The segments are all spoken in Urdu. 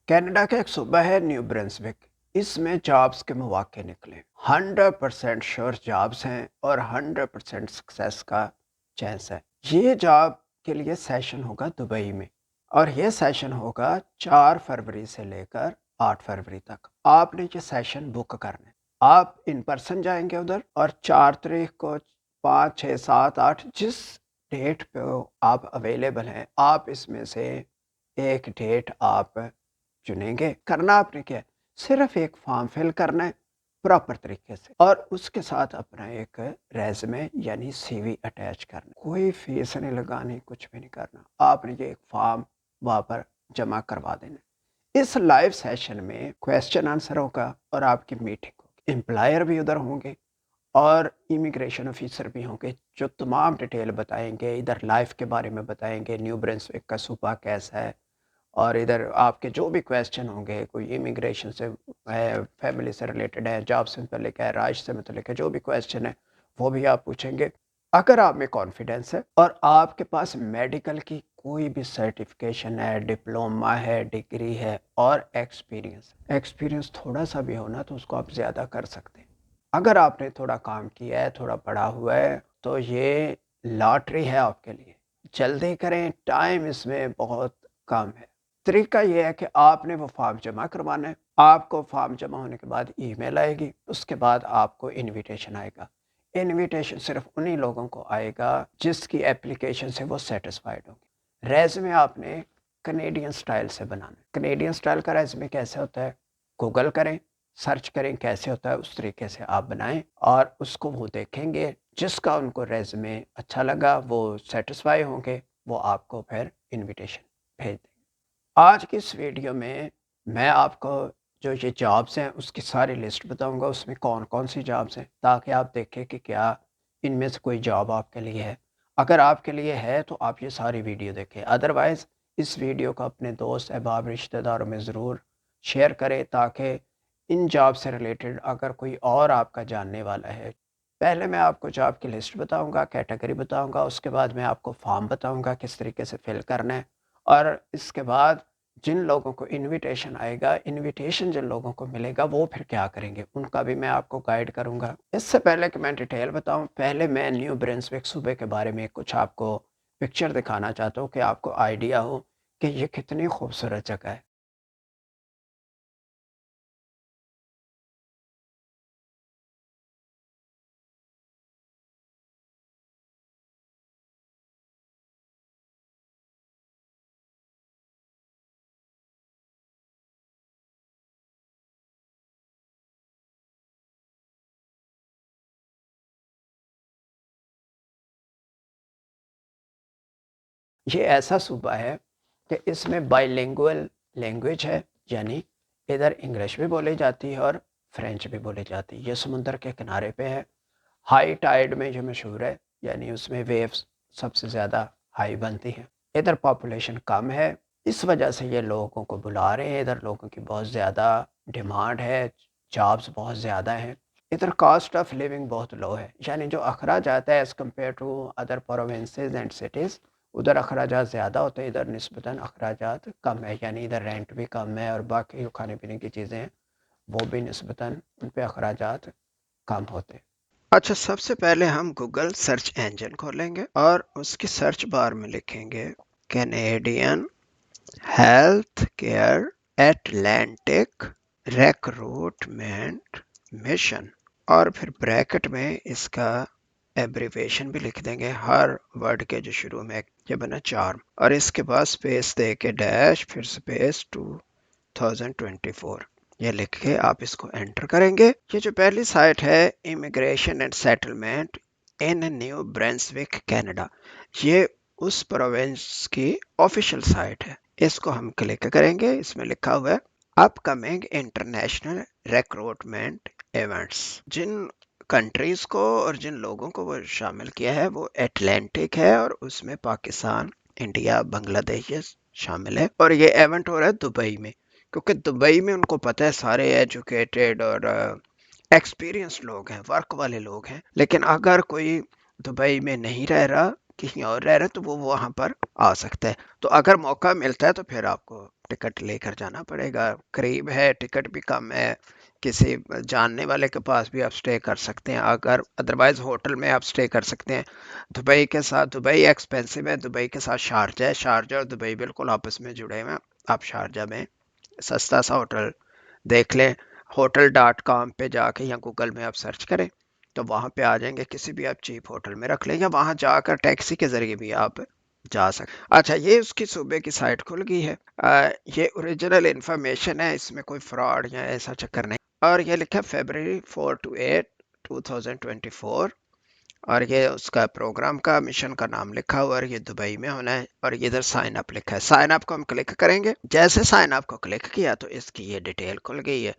کینیڈا کا ایک صوبہ ہے نیو برنسوک. اس میں جابس کے مواقع نکلے. 100% شور جابس ہیں اور 100% سکسیس کا چانس ہے. یہ جاب کے لیے سیشن ہوگا دبئی میں، اور یہ سیشن ہوگا 4 فروری سے لے کر 8 فروری تک. آپ نے یہ سیشن بک کرنا ہے. آپ ان پرسن جائیں گے ادھر، اور 4 تاریخ کو 5 6 7 8 جس ڈیٹ پہ آپ اویلیبل ہیں، آپ اس میں سے ایک ڈیٹ آپ چنیں گے. کرنا آپ نے کیا ہے، صرف ایک فارم فل کرنا ہے پراپر طریقے سے، اور اس کے ساتھ اپنا ایک ریزمے یعنی سی وی اٹیچ کرنا. کوئی فیس نہیں لگانی، کچھ بھی نہیں کرنا. آپ نے یہ ایک فارم وہاں پر جمع کروا دینا. اس لائیو سیشن میں کویسچن آنسر ہوگا اور آپ کی میٹنگ ہوگی. امپلائر بھی ادھر ہوں گے اور امیگریشن آفیسر بھی ہوں گے، جو تمام ڈیٹیل بتائیں گے. ادھر لائف کے بارے میں بتائیں گے، نیو برنسوک کا صوبہ کیسا ہے، اور ادھر آپ کے جو بھی کویسچن ہوں گے، کوئی امیگریشن سے ہے، فیملی سے ریلیٹڈ ہے، جاب سے متعلق ہے، رائج سے متعلق ہے، جو بھی کویسچن ہے وہ بھی آپ پوچھیں گے. اگر آپ میں کانفیڈنس ہے اور آپ کے پاس میڈیکل کی کوئی بھی سرٹیفکیشن ہے، ڈپلوما ہے، ڈگری ہے، اور ایکسپیرینس تھوڑا سا بھی ہونا تو اس کو آپ زیادہ کر سکتے ہیں. اگر آپ نے تھوڑا کام کیا ہے، تھوڑا پڑھا ہوا ہے، تو یہ لاٹری ہے آپ کے لیے. جلدی کریں، ٹائم اس میں بہت کم ہے. طریقہ یہ ہے کہ آپ نے وہ فارم جمع کروانا ہے. آپ کو فارم جمع ہونے کے بعد ای میل آئے گی، اس کے بعد آپ کو انویٹیشن آئے گا. انویٹیشن صرف انہی لوگوں کو آئے گا جس کی اپلیکیشن سے وہ سیٹسفائیڈ ہوگی. ریزمے آپ نے کنیڈین سٹائل سے بنانا ہے. کنیڈین سٹائل کا ریزمے کیسے ہوتا ہے، گوگل کریں، سرچ کریں کیسے ہوتا ہے، اس طریقے سے آپ بنائیں، اور اس کو وہ دیکھیں گے. جس کا ان کو ریزمے اچھا لگا، وہ سیٹسفائی ہوں گے، وہ آپ کو پھر انویٹیشن بھیج دیں. آج کی اس ویڈیو میں آپ کو جو یہ جابس ہیں اس کی ساری لسٹ بتاؤں گا، اس میں کون کون سی جابس ہیں، تاکہ آپ دیکھیں کہ کیا ان میں سے کوئی جاب آپ کے لیے ہے. اگر آپ کے لیے ہے تو آپ یہ ساری ویڈیو دیکھیں، ادروائز اس ویڈیو کو اپنے دوست احباب رشتہ داروں میں ضرور شیئر کریں، تاکہ ان جاب سے ریلیٹڈ اگر کوئی اور آپ کا جاننے والا ہے. پہلے میں آپ کو جاب کی لسٹ بتاؤں گا، کیٹیگری بتاؤں گا، اس کے بعد میں آپ کو فارم بتاؤں گا کس طریقے سے فل کرنا ہے، اور اس کے بعد جن لوگوں کو انویٹیشن آئے گا، انویٹیشن جن لوگوں کو ملے گا، وہ پھر کیا کریں گے ان کا بھی میں آپ کو گائیڈ کروں گا. اس سے پہلے کہ میں ڈیٹیل بتاؤں، پہلے میں نیو برنسوک صوبے کے بارے میں کچھ آپ کو پکچر دکھانا چاہتا ہوں کہ آپ کو آئیڈیا ہو کہ یہ کتنی خوبصورت جگہ ہے. یہ ایسا صوبہ ہے کہ اس میں بائی لینگویل لینگویج ہے، یعنی ادھر انگلش بھی بولی جاتی ہے اور فرینچ بھی بولی جاتی ہے. یہ سمندر کے کنارے پہ ہے. ہائی ٹائیڈ میں جو مشہور ہے، یعنی اس میں ویوز سب سے زیادہ ہائی بنتی ہیں. ادھر پاپولیشن کم ہے، اس وجہ سے یہ لوگوں کو بلا رہے ہیں. ادھر لوگوں کی بہت زیادہ ڈیمانڈ ہے، جابز بہت زیادہ ہیں. ادھر کاسٹ آف لیونگ بہت لو ہے، یعنی جو اخراجات ہے as compare to other provinces and cities, ادھر اخراجات زیادہ ہوتے ہیں، ادھر نسبتاً اخراجات کم ہے. یعنی ادھر رینٹ بھی کم ہے، اور باقی جو کھانے پینے کی چیزیں ہیں وہ بھی نسبتاً ان پہ اخراجات کم ہوتے ہیں. اچھا، سب سے پہلے ہم گوگل سرچ انجن کھولیں گے اور اس کی سرچ بار میں لکھیں گے Canadian health care Atlantic recruitment mission, اور پھر بریکٹ میں اس کا ایبریویشن بھی لکھ دیں گے، ہر ورڈ کے جو شروع میں یہ بنا چارم، اور اس کے بعد سپیس دے کے ڈیش پھر سپیس 2024 یہ لکھ کے آپ اس کو انٹر کریں گے. یہ جو پہلی سائٹ ہے immigration and settlement in new Brunswick Canada, یہ اس پروونس کی آفیشیل سائٹ ہے. اس کو ہم کلک کریں گے. اس میں لکھا ہوا ہے اپ کمنگ انٹرنیشنل ریکروٹمنٹ ایونٹس. جن کنٹریز کو اور جن لوگوں کو وہ شامل کیا ہے وہ اٹلانٹک ہے، اور اس میں پاکستان، انڈیا، بنگلہ دیش شامل ہے. اور یہ ایونٹ ہو رہا ہے دبئی میں، کیونکہ دبئی میں ان کو پتہ ہے سارے ایجوکیٹڈ اور ایکسپیرینس لوگ ہیں، ورک والے لوگ ہیں. لیکن اگر کوئی دبئی میں نہیں رہ رہا، کہیں اور رہ رہا، تو وہ وہاں پر آ سکتا ہے. تو اگر موقع ملتا ہے تو پھر آپ کو ٹکٹ لے کر جانا پڑے گا، قریب ہے، ٹکٹ بھی کم ہے، کسی جاننے والے کے پاس بھی آپ سٹے کر سکتے ہیں، اگر ادروائز ہوٹل میں آپ سٹے کر سکتے ہیں۔ دبئی کے ساتھ، دبئی ایکسپینسو ہے، دبئی کے ساتھ شارجہ ہے، شارجہ اور دبئی بالکل آپس میں جڑے ہوئے ہیں، آپ شارجہ میں سستا سا ہوٹل دیکھ لیں، hotel.com پہ جا کے یا گوگل میں آپ سرچ کریں تو وہاں پہ آ جائیں گے، کسی بھی آپ چیپ ہوٹل میں رکھ لیں یا وہاں جا کر ٹیکسی کے ذریعے بھی آپ جا سکتے۔ اچھا، یہ اس کی صوبے کی سائٹ کھل گئی ہے، یہ اوریجنل انفارمیشن ہے، اس میں کوئی فراڈ یا ایسا چکر نہیں، اور یہ لکھا فیبرری 4 to 8 2024، اور یہ اس کا پروگرام کا مشن کا نام لکھا ہوا ہے، اور یہ دبئی میں ہونا ہے، اور یہ ادھر سائن اپ لکھا ہے، سائن اپ کو ہم کلک کریں گے، جیسے سائن اپ کو کلک کیا تو اس کی یہ ڈیٹیل کھل گئی ہے،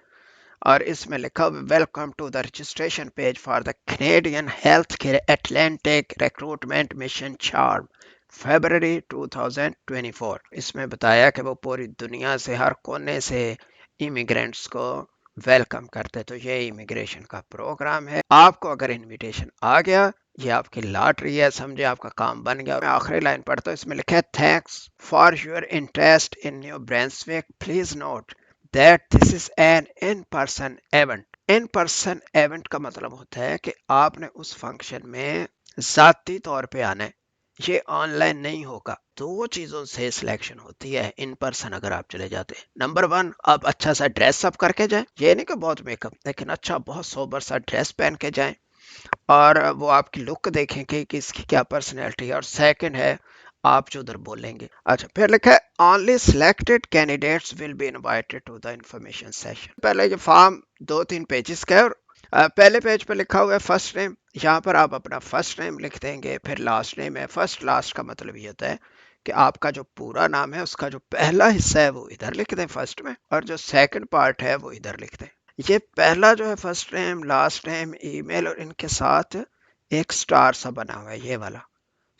اور اس میں لکھا ہوا welcome to the registration page for the Canadian health care Atlantic recruitment mission charm February 2024۔ اس میں بتایا کہ وہ پوری دنیا سے، ہر کونے سے امیگرینٹس کو ویلکم کرتے، تو یہ امیگریشن کا پروگرام ہے۔ آپ کو اگر انویٹیشن آ گیا، یہ آپ کی لاٹری ہے، سمجھے آپ کا کام بن گیا۔ میں آخری لائن پڑھتا ہوں، اس میں لکھا ہے thanks for your interest in New Brunswick, please note that this is an in-person event۔ in-person event کا مطلب ہوتا ہے کہ آپ نے اس فنکشن میں ذاتی طور پہ آنا ہے، یہ آن لائن نہیں ہوگا۔ دو چیزوں سے سلیکشن ہوتی ہے ان پرسن اگر آپ چلے جاتے ہیں۔ نمبر 1، آپ اچھا سا ڈریس اپ کر کے جائیں، یہ نہیں کہ بہت میک اپ، لیکن اچھا بہت سوبر سا ڈریس پہن کے جائیں، اور وہ آپ کی لک دیکھیں کہ اس کی کیا پرسنالٹی ہے، اور سیکنڈ ہے آپ جو ادھر بولیں گے۔ اچھا، پھر لکھا ہے only selected candidates will be invited to the information session۔ پہلے یہ فارم 2-3 پیجز کا ہے، اور پہلے پیج پہ لکھا ہوا ہے فرسٹ نیم، یہاں پر آپ اپنا فرسٹ نیم لکھ دیں گے، پھر لاسٹ نیم ہے، فرسٹ لاسٹ کا مطلب یہ ہوتا ہے کہ آپ کا جو پورا نام ہے اس کا جو پہلا حصہ ہے وہ ادھر لکھ دیں فرسٹ میں، اور جو سیکنڈ پارٹ ہے وہ ادھر لکھ دیں۔ یہ پہلا جو ہے فرسٹ نیم، لاسٹ نیم، ای میل، اور ان کے ساتھ ایک سٹار سا بنا ہوا ہے، یہ والا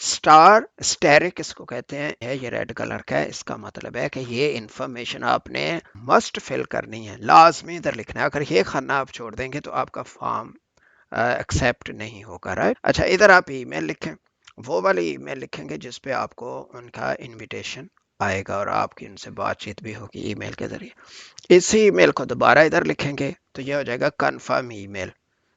سٹار اسٹیرک اس کو کہتے ہیں، یہ ریڈ کلر کا ہے، اس کا مطلب ہے کہ یہ انفارمیشن آپ نے مسٹ فل کرنی ہے، لازمی ادھر لکھنا ہے، اگر یہ خانہ آپ چھوڑ دیں گے تو آپ کا فارم ایکسیپٹ نہیں ہوگا، رائٹ۔ اچھا، ادھر آپ ای میل لکھیں، وہ والی ای میل لکھیں گے جس پہ آپ کو ان کا انویٹیشن آئے گا اور آپ کی ان سے بات چیت بھی ہوگی ای میل کے ذریعے۔ اسی ای میل کو دوبارہ ادھر لکھیں گے تو یہ ہو جائے گا کنفرم ای میل،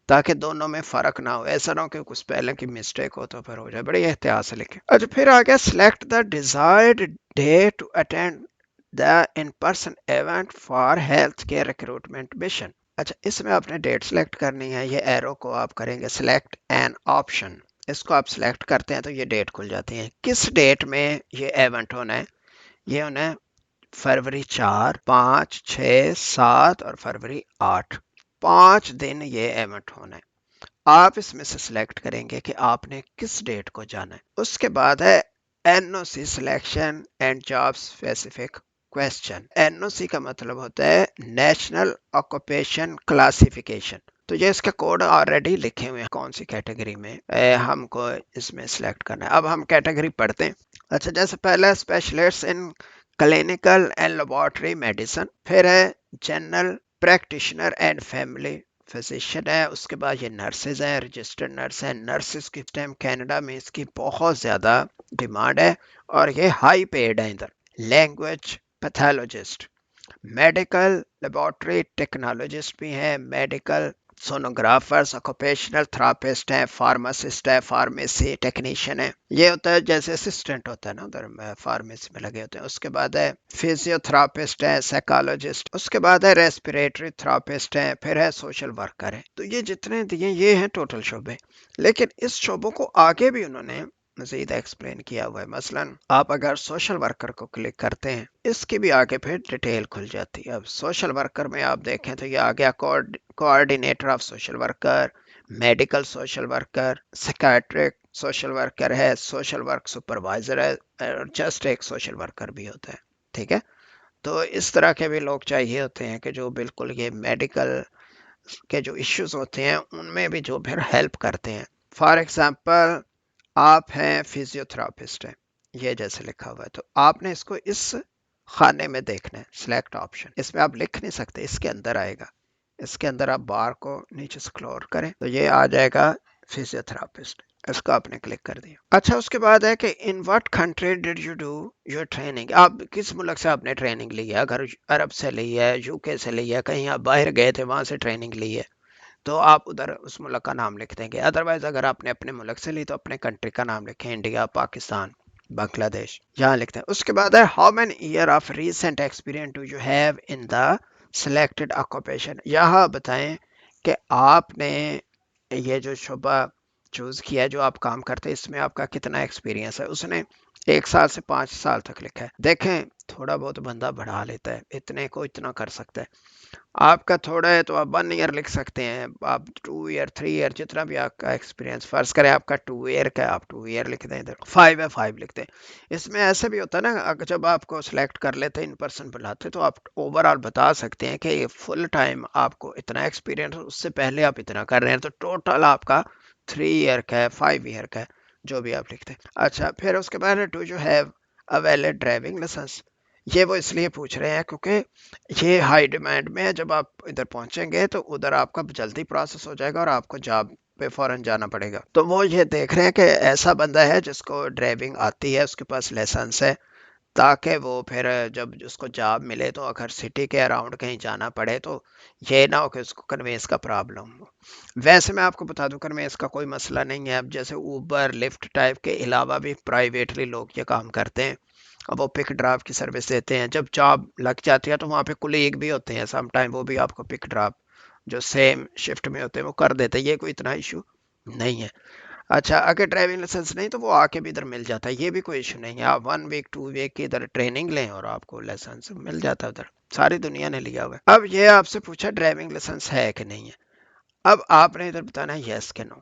تاکہ دونوں میں فرق نہ ہو، ایسا نہ ہو کہ کچھ پہلے کی مسٹیک ہو تو پھر ہو جائے، بڑی احتیاط سے لکھیں۔ اچھا، پھر آ گیا select the desired day to attend the in person event for health care recruitment mission. اچھا، اس میں آپ نے ڈیٹ سلیکٹ کرنی ہے، یہ ایرو کو آپ کریں گے سلیکٹ این آپشن، اس کو آپ سلیکٹ کرتے ہیں تو یہ ڈیٹ کھل جاتی ہے۔ کس ڈیٹ میں یہ ایونٹ ہونا ہے؟ یہ ہونا ہے فروری 4، 5، 6، 7 اور فروری 8، 5 دن یہ ایونٹ ہونا ہے۔ آپ اس میں سے سلیکٹ کریں گے کہ آپ نے کس ڈیٹ کو جانا ہے۔ اس کے بعد ہے N O C selection and job specific question. N O C کا مطلب ہوتا ہے نیشنل آکوپیشن کلاسیفیکیشن، تو یہ اس کے کوڈ آلریڈی لکھے ہوئے ہیں کون سی کیٹیگری میں ہم کو اس میں سلیکٹ کرنا ہے۔ اب ہم کیٹیگری پڑھتے ہیں۔ اچھا، جیسے پہلا specialist in clinical and laboratory medicine, پھر ہے general practitioner and family physician ہے، اس کے بعد یہ نرسز ہیں، رجسٹرڈ نرس ہیں، نرسز کی ٹائم کینیڈا میں اس کی بہت زیادہ ڈیمانڈ ہے اور یہ ہائی پیڈ ہے ادھر۔ Language pathologist, medical laboratory technologist بھی ہیں، میڈیکل سونوگرافرز، آکوپیشنل تھراپسٹ ہیں، فارماسسٹ ہے، فارمیسی ٹیکنیشین ہے، یہ ہوتا ہے جیسے اسسٹنٹ ہوتا ہے نا ادھر فارمیسی میں لگے ہوتے ہیں۔ اس کے بعد ہے فزیو تھراپسٹ ہے، سائیکالوجسٹ، اس کے بعد ہے ریسپیریٹری تھراپسٹ ہے، پھر ہے سوشل ورکر ہے۔ تو یہ جتنے دیے یہ ہیں ٹوٹل شعبے، لیکن اس شعبوں کو آگے بھی انہوں نے مزید ایکسپلین کیا ہوا ہے۔ مثلا آپ اگر سوشل ورکر کو کلک کرتے ہیں، اس کی بھی آگے پھر ڈیٹیل کھل جاتی ہے۔ اب سوشل ورکر میں آپ دیکھیں تو یہ آ گیا coordinator of social worker, medical social worker, psychiatric social worker ہے، سوشل ورک سپروائزر ہے، اور جسٹ ایک سوشل ورکر بھی ہوتا ہے، ٹھیک ہے۔ تو اس طرح کے بھی لوگ چاہیے ہوتے ہیں کہ جو بالکل یہ میڈیکل کے جو ایشوز ہوتے ہیں ان میں بھی جو پھر ہیلپ کرتے ہیں۔ فار ایگزامپل آپ ہیں فزیو تھراپسٹ ہیں، یہ جیسے لکھا ہوا ہے، تو آپ نے اس کو اس خانے میں دیکھنا ہے، سلیکٹ آپشن، اس میں آپ لکھ نہیں سکتے، اس کے اندر آئے گا، اس کے اندر آپ بار کو نیچے سکرول کریں تو یہ آ جائے گا فزیو تھراپسٹ۔ اس کو آپ نے کلک کر دیا. اچھا اس کے بعد ہے کہ in what country did you do your training, آپ کس ملک سے آپ نے ٹریننگ لی ہے. اگر عرب سے لی ہے، یو کے سے لی ہے، کہیں آپ باہر گئے تھے وہاں سے ٹریننگ لی ہے، تو آپ ادھر اس ملک کا نام لکھ دیں گے. ادروائز اگر آپ نے اپنے ملک سے لی تو اپنے کنٹری کا نام لکھیں، انڈیا، پاکستان، بنگلہ دیش، یہاں لکھتے ہیں. اس کے بعد ہے how many year of recent experience do you have in the selected occupation. یہاں بتائیں کہ آپ نے یہ جو شعبہ چوز کیا ہے، جو آپ کام کرتے ہیں، اس میں آپ کا کتنا ایکسپیرینس ہے. اس نے 1 سال سے 5 سال تک لکھا ہے. دیکھیں تھوڑا بہت بندہ بڑھا لیتا ہے، اتنے کو اتنا کر سکتا ہے. آپ کا تھوڑا ہے تو آپ 1 ایئر لکھ سکتے ہیں، آپ 2 ایئر 3 ایئر جتنا بھی آپ کا ایکسپیرینس. فرض کریں آپ کا 2 ایئر کا، آپ 2 ایئر لکھ دیں. ادھر 5 ہے 5 لکھتے ہیں. اس میں ایسے بھی ہوتا ہے نا، جب آپ کو سلیکٹ کر لیتے ہیں، ان پرسن بلاتے تو آپ اوور آل بتا سکتے ہیں کہ یہ فل ٹائم آپ کو اتنا ایکسپیرینس، اس سے پہلے آپ اتنا کر رہے ہیں، تو ٹوٹل آپ کا 3 ایئر کا ہے، 5 ایئر کا ہے، جو بھی آپ لکھتے ہیں. اچھا پھر اس کے بعد do you have a valid driving licence. یہ وہ اس لیے پوچھ رہے ہیں کیونکہ یہ ہائی ڈیمانڈ میں ہے. جب آپ ادھر پہنچیں گے تو ادھر آپ کا جلدی پروسیس ہو جائے گا اور آپ کو جاب پہ فوراً جانا پڑے گا. تو وہ یہ دیکھ رہے ہیں کہ ایسا بندہ ہے جس کو ڈرائیونگ آتی ہے، اس کے پاس لائسنس ہے، تاکہ وہ پھر جب اس کو جاب ملے تو اگر سٹی کے اراؤنڈ کہیں جانا پڑے تو یہ نہ ہو کہ اس کو کنوینس کا پرابلم ہو. ویسے میں آپ کو بتا دوں کنوینس کا کوئی مسئلہ نہیں ہے. اب جیسے اوبر لفٹ ٹائپ کے علاوہ بھی پرائیویٹلی لوگ یہ کام کرتے ہیں. اب وہ پک ڈراپ کی سروس دیتے ہیں. جب جاب لگ جاتی ہے تو وہاں پہ کولیگ بھی ہوتے ہیں، سم ٹائم وہ بھی آپ کو پک ڈراپ جو سیم شفٹ میں ہوتے ہیں وہ کر دیتے ہیں. یہ کوئی اتنا ایشو نہیں ہے. اچھا اگر ڈرائیونگ لائسنس نہیں تو وہ آ کے بھی ادھر مل جاتا ہے، یہ بھی کوئی ایشو نہیں ہے. آپ 1 ویک 2 ویک کی ادھر ٹریننگ لیں اور آپ کو لائسنس مل جاتا ہے. ادھر ساری دنیا نے لیا ہوا ہے. اب یہ آپ سے پوچھا ڈرائیونگ لائسنس ہے کہ نہیں ہے. اب آپ نے ادھر بتانا ہے یس کہ نو.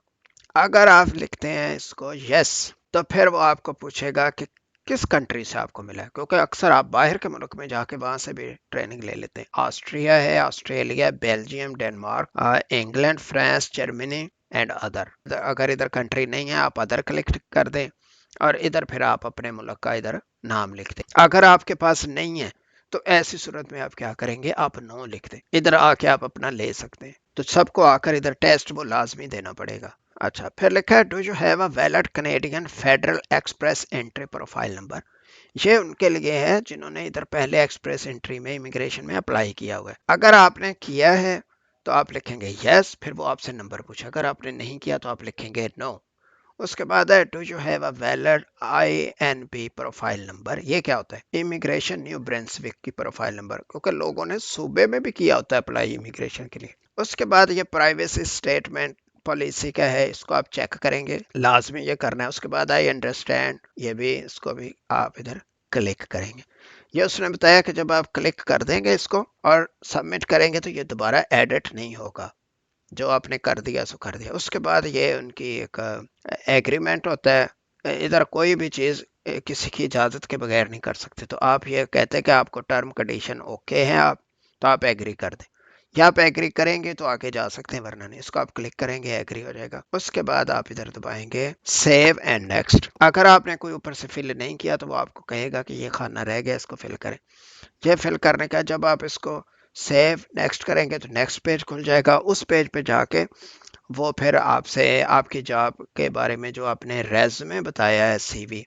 اگر آپ لکھتے ہیں اس کو یس تو پھر وہ آپ کو پوچھے گا کہ کس کنٹری سے آپ کو ملا ہے، کیونکہ اکثر آپ باہر کے ملک میں جا کے وہاں سے بھی ٹریننگ لے لیتے ہیں. آسٹریا ہے، Australia, Belgium, Denmark, England, France, Germany and other. اگر ادھر کنٹری نہیں ہے آپ ادر کلک کر دیں اور ادھر پھر آپ اپنے ملک کا ادھر نام لکھ دیں. اگر آپ کے پاس نہیں ہے تو ایسی صورت میں آپ کیا کریں گے، آپ نو لکھ دیں. ادھر آ کے آپ اپنا لے سکتے ہیں. تو سب کو آ کر ادھر ٹیسٹ وہ لازمی دینا پڑے گا. اچھا پھر لکھا ہے do you have a valid Canadian federal express entry profile number. یہ ان کے لیے ہے جنہوں نے ادھر پہلے ایکسپریس انٹری میں امیگریشن میں اپلائی کیا ہوا ہے. اگر آپ نے کیا ہے تو آپ لکھیں گے یس، پھر وہ آپ سے نمبر پوچھے. اگر آپ نے نہیں کیا تو آپ لکھیں گے نو. اس کے بعد ہے do you have a valid INP profile number. یہ کیا ہوتا ہے، امیگریشن نیو برنسوک کی پروفائل نمبر، کیونکہ لوگوں نے صوبے میں بھی کیا ہوتا ہے اپلائی امیگریشن کے لیے. اس کے بعد یہ پرائیویسی اسٹیٹمنٹ پالیسی کا ہے، اس کو آپ چیک کریں گے، لازمی یہ کرنا ہے. اس کے بعد آئی انڈرسٹینڈ، یہ بھی اس کو بھی آپ ادھر کلک کریں گے. یہ اس نے بتایا کہ جب آپ کلک کر دیں گے اس کو اور سبمٹ کریں گے تو یہ دوبارہ ایڈٹ نہیں ہوگا، جو آپ نے کر دیا سو کر دیا. اس کے بعد یہ ان کی ایک ایگریمنٹ ہوتا ہے. ادھر کوئی بھی چیز کسی کی اجازت کے بغیر نہیں کر سکتے. تو آپ یہ کہتے ہیں کہ آپ کو ٹرم کنڈیشن اوکے ہیں آپ، تو آپ ایگری کر دیں. یا آپ ایگری کریں گے تو آگے جا سکتے ہیں، ورنہ نہیں. اس کو آپ کلک کریں گے ایگری ہو جائے گا. اس کے بعد آپ ادھر دبائیں گے سیو اینڈ نیکسٹ. اگر آپ نے کوئی اوپر سے فل نہیں کیا تو وہ آپ کو کہے گا کہ یہ خانہ رہ گیا، اس کو فل کریں. یہ فل کرنے کا جب آپ اس کو سیو نیکسٹ کریں گے تو نیکسٹ پیج کھل جائے گا. اس پیج پہ جا کے وہ پھر آپ سے آپ کی جاب کے بارے میں جو آپ نے ریزومے بتایا ہے CV،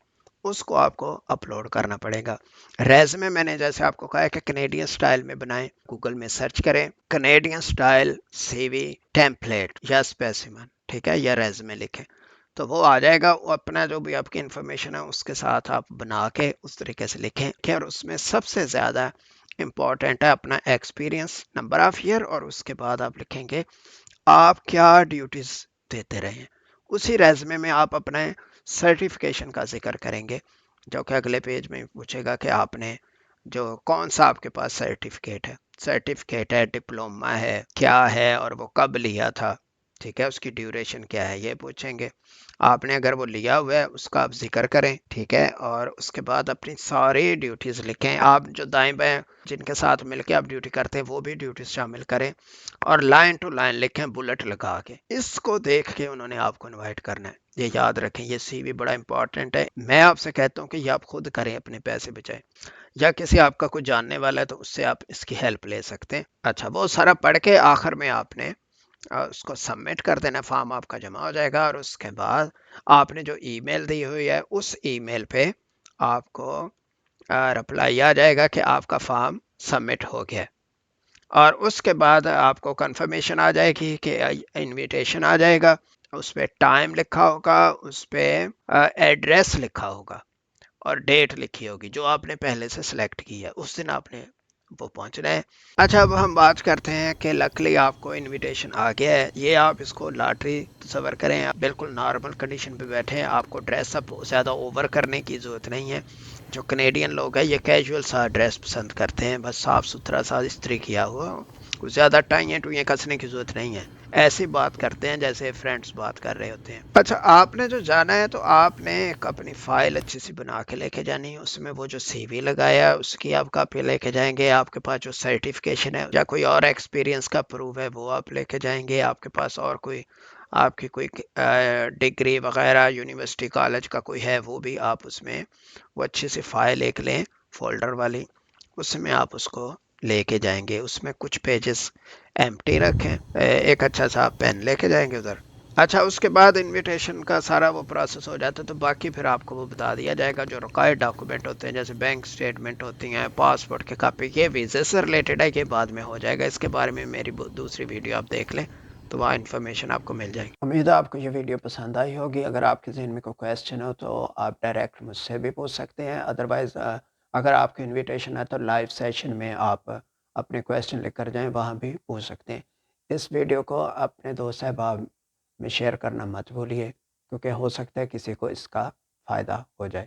اس کو آپ کو اپلوڈ کرنا پڑے گا. ریزومے میں نے جیسے آپ کو کہا ہے کہ کینیڈین سٹائل میں بنائیں. گوگل میں سرچ کریں کینیڈین سٹائل CV ٹیمپلیٹ یا اسپیسیمن، ٹھیک ہے، یا ریزومے لکھیں تو وہ آ جائے گا. وہ اپنا جو بھی آپ کی انفارمیشن ہے اس کے ساتھ آپ بنا کے اس طریقے سے لکھیں کہ، اور اس میں سب سے زیادہ امپورٹنٹ ہے اپنا ایکسپیرینس، نمبر آف ایئر، اور اس کے بعد آپ لکھیں گے آپ کیا ڈیوٹیز دیتے رہے ہیں. اسی ریزمے میں آپ اپنے سرٹیفکیشن کا ذکر کریں گے، جو کہ اگلے پیج میں پوچھے گا کہ آپ نے جو کون سا آپ کے پاس سرٹیفکیٹ ہے، ڈپلوما ہے، کیا ہے، اور وہ کب لیا تھا، ٹھیک ہے، اس کی ڈیوریشن کیا ہے، یہ پوچھیں گے. آپ نے اگر وہ لیا ہوا ہے اس کا آپ ذکر کریں، ٹھیک ہے، اور اس کے بعد اپنی ساری ڈیوٹیز لکھیں. آپ جو دائیں بائیں جن کے ساتھ مل کے آپ ڈیوٹی کرتے ہیں وہ بھی ڈیوٹیز شامل کریں، اور لائن ٹو لائن لکھیں بلٹ لگا کے. اس کو دیکھ کے انہوں نے آپ کو انوائٹ کرنا ہے. یہ یاد رکھیں، یہ CV بڑا امپورٹنٹ ہے. میں آپ سے کہتا ہوں کہ یہ آپ خود کریں، اپنے پیسے بچائیں، یا کسی آپ کا کوئی جاننے والا ہے تو اس سے آپ اس کی ہیلپ لے سکتے ہیں. اچھا وہ سارا پڑھ کے آخر میں آپ نے اس کو سبمٹ کر دینا، فارم آپ کا جمع ہو جائے گا، اور اس کے بعد آپ نے جو ای میل دی ہوئی ہے اس ای میل پہ آپ کو رپلائی آ جائے گا کہ آپ کا فارم سبمٹ ہو گیا، اور اس کے بعد آپ کو کنفرمیشن آ جائے گی کہ انویٹیشن آ جائے گا، اس پہ ٹائم لکھا ہوگا، اس پہ ایڈریس لکھا ہوگا اور ڈیٹ لکھی ہوگی جو آپ نے پہلے سے سلیکٹ کی ہے، اس دن آپ نے وہ پہنچنا ہے۔ اچھا، اب ہم بات کرتے ہیں کہ لکلی آپ کو انویٹیشن آ گیا ہے، یہ آپ اس کو لاٹری تصور کریں، آپ بالکل نارمل کنڈیشن پہ بیٹھے ہیں، آپ کو ڈریس اپ زیادہ اوور کرنے کی ضرورت نہیں ہے۔ جو کینیڈین لوگ ہیں یہ کیجول سا ڈریس پسند کرتے ہیں، بس صاف ستھرا سا استری کیا ہوا، کچھ زیادہ ٹائیں ٹوئیں کسنے کی ضرورت نہیں ہے، ایسی بات کرتے ہیں جیسے فرینڈس بات کر رہے ہوتے ہیں۔ اچھا، آپ نے جو جانا ہے تو آپ نے ایک اپنی فائل اچھی سی بنا کے لے کے جانی ہے، اس میں وہ جو سی وی لگایا ہے اس کی آپ کاپی لے کے جائیں گے، آپ کے پاس جو سرٹیفکیشن ہے یا کوئی اور ایکسپیرینس کا پروف ہے وہ آپ لے کے جائیں گے، آپ کے پاس اور کوئی آپ کی کوئی ڈگری وغیرہ یونیورسٹی کالج کا کوئی ہے وہ بھی آپ اس میں وہ اچھی سی فائل ایک لیں فولڈر والی، اس میں آپ اس کو لے کے جائیں گے، اس میں کچھ پیجز ایمٹی رکھیں، ایک اچھا سا پین لے کے جائیں گے ادھر۔ اچھا، اس کے بعد انویٹیشن کا سارا وہ پروسیس ہو جاتا ہے تو باقی پھر آپ کو وہ بتا دیا جائے گا، جو ریکوائرڈ ڈاکومنٹ ہوتے ہیں جیسے بینک سٹیٹمنٹ ہوتی ہیں، پاسپورٹ کی کاپی، یہ ویزے سے ریلیٹڈ ہے، یہ بعد میں ہو جائے گا، اس کے بارے میں میری دوسری ویڈیو آپ دیکھ لیں تو وہاں انفارمیشن آپ کو مل جائے گی۔ امید ہے آپ کو یہ ویڈیو پسند آئی ہوگی، اگر آپ کے ذہن میں کوئی کویسچن ہو تو آپ ڈائریکٹ مجھ سے بھی پوچھ سکتے ہیں، ادروائز اگر آپ کو انویٹیشن ہے تو لائیو سیشن میں آپ اپنے کویسچن لکھ کر جائیں، وہاں بھی پوچھ سکتے ہیں۔ اس ویڈیو کو اپنے دوست احباب میں شیئر کرنا مت بھولیے، کیونکہ ہو سکتا ہے کسی کو اس کا فائدہ ہو جائے۔